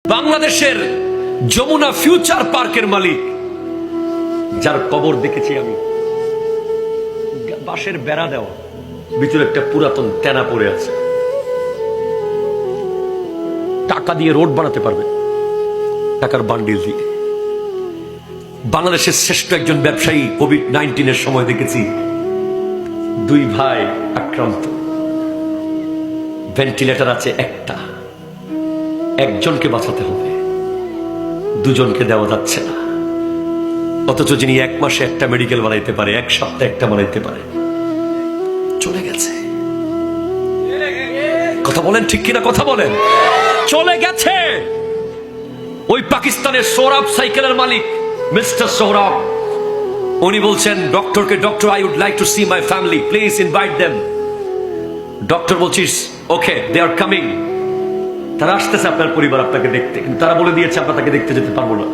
বাংলাদেশের যমুনা ফিউচার পার্কের মালিক, যার কবর দেখেছি আমি, বাঁশের বেড়া দেওয়া, ভিতরে একটা পুরাতন তেনা পড়ে আছে। টাকা দিয়ে রোড বানাতে পারবে, টাকার বান্ডিল দিয়ে। বাংলাদেশের শ্রেষ্ঠ একজন ব্যবসায়ী কোভিড-19 সময় দেখেছি, দুই ভাই আক্রান্ত, ভেন্টিলেটর আছে একটা, একজনকে বাঁচাতে হবে, দুজনকে দেওয়া যাচ্ছে না। অথচ যিনি এক মাসে একটা মেডিকেল বানাইতে পারে, এক সপ্তাহে একটা বানাইতে পারে, চলে গেছে। কথা বলেন ঠিক কিনা? কথা বলেন। চলে গেছে। ওই পাকিস্তানের সৌরভ সাইকেলের মালিক মিস্টার সৌরভ, উনি বলছেন ডক্টরকে, doctor I would like to see my family, please invite them. Doctor বলছিস ওকে, দে আর কামিং। তারা আসতেছে আপনার পরিবার আপনাকে দেখতে, কিন্তু তারা বলে দিয়েছে আমরা তাকে দেখতে যেতে পারবো না।